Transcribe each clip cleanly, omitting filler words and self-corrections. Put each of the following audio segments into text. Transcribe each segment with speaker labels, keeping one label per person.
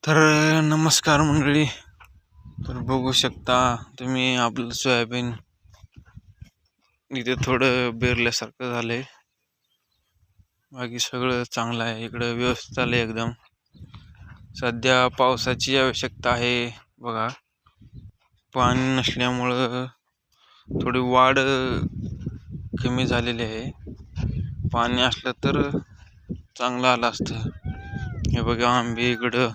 Speaker 1: तर नमस्कार मंडळी. तर बघू शकता तुम्ही आपलं सोयाबीन इथे थोडं बेरल्यासारखं झालंय. बाकी सगळं चांगलं आहे, इकडं व्यवस्थित आलंय एकदम. सध्या पावसाची आवश्यकता आहे बघा. पाणी नसल्यामुळं थोडी वाढ कमी झालेली आहे. पाणी असलं तर चांगलं आलं असतं. हे बघा आंबे इकडं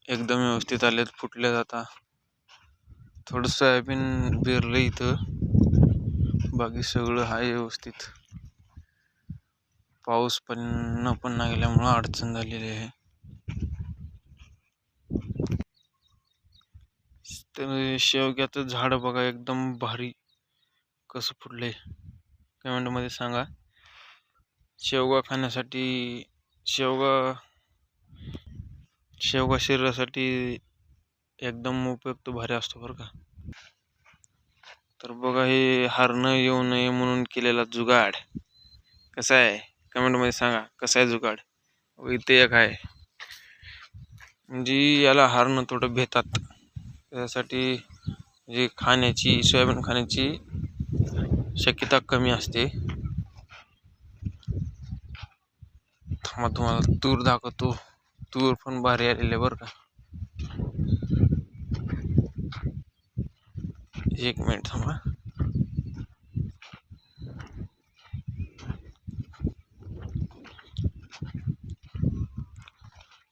Speaker 1: एकदम व्यवस्थित आलेत, फुटले जाता. थोडं सोयाबीन पेरलं इथं, बाकी सगळं आहे व्यवस्थित. पाऊस पण नाही गेल्यामुळं अडचण झालेली आहे. तर शेवग्याचं झाड बघा एकदम भारी कसं फुटलंय. कमेंटमध्ये सांगा. शेवगा खाण्यासाठी शेवगा शरीरासाठी एकदम उपयुक्त भारी असतो बरं का. तर बघा हे हारणं येऊ नये म्हणून केलेला जुगाड कसा आहे, कमेंटमध्ये सांगा कसा आहे जुगाड. इथे एक आहे, म्हणजे याला हारणं थोडं भेतात. त्यासाठी जे खाण्याची सोयाबीन खाण्याची शक्यता कमी असते. थांबा तुम्हाला तूर दाखवतो. तूर पण भारी आलेले बरं का. एक मिनिट थांबा.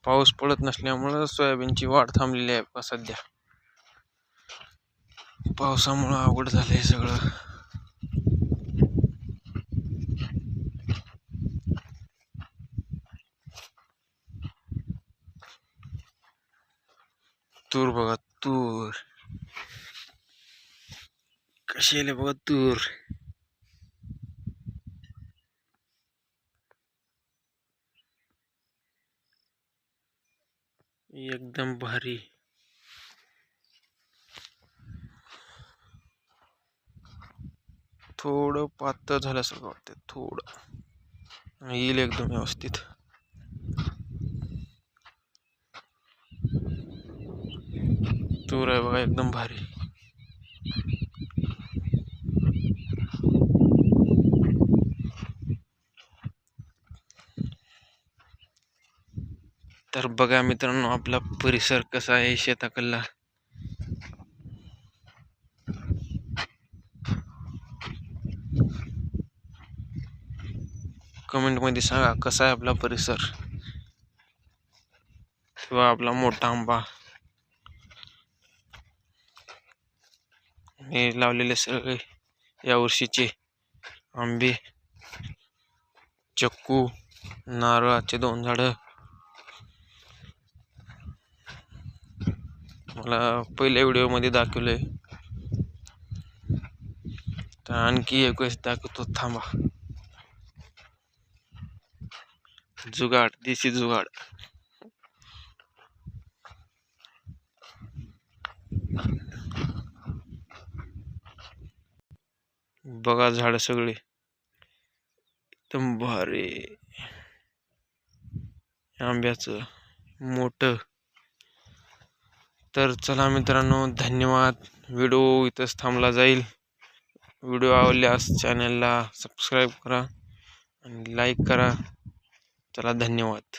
Speaker 1: पाऊस पडत नसल्यामुळं सोयाबीनची वाढ थांबलेली आहे सध्या. पावसामुळं अवघड झालंय सगळं. तूर बघा, तूर कशी आली बघा तूर. एकदम भारी. थोडं पातळ झाल्यासारखं वाटतं, थोडं येईल एकदम व्यवस्थित. तूर आहे बघा एकदम भारी. तर बघा मित्रांनो, आपला परिसर कसा आहे शेताकडला. कमेंट मध्ये सांगा कसा आहे आपला परिसर, किंवा आपला मोठा आंबा. हे लावलेले सगळे या वर्षीचे आंबे, चक्कू, नारळाचे 2 झाडं. मला पहिल्या व्हिडिओ मध्ये दाखवलंय, तर आणखी एक वेळेस दाखवतो थांबा. जुगाड, देशी जुगाड. बघा झाड सगळे एकदम भारी. आंब्याचं मोठं. तर चला मित्रांनो, धन्यवाद. व्हिडिओ इथंच थांबला जाईल. व्हिडिओ आवडल्यास चॅनलला सबस्क्राईब करा आणि लाईक करा. चला धन्यवाद.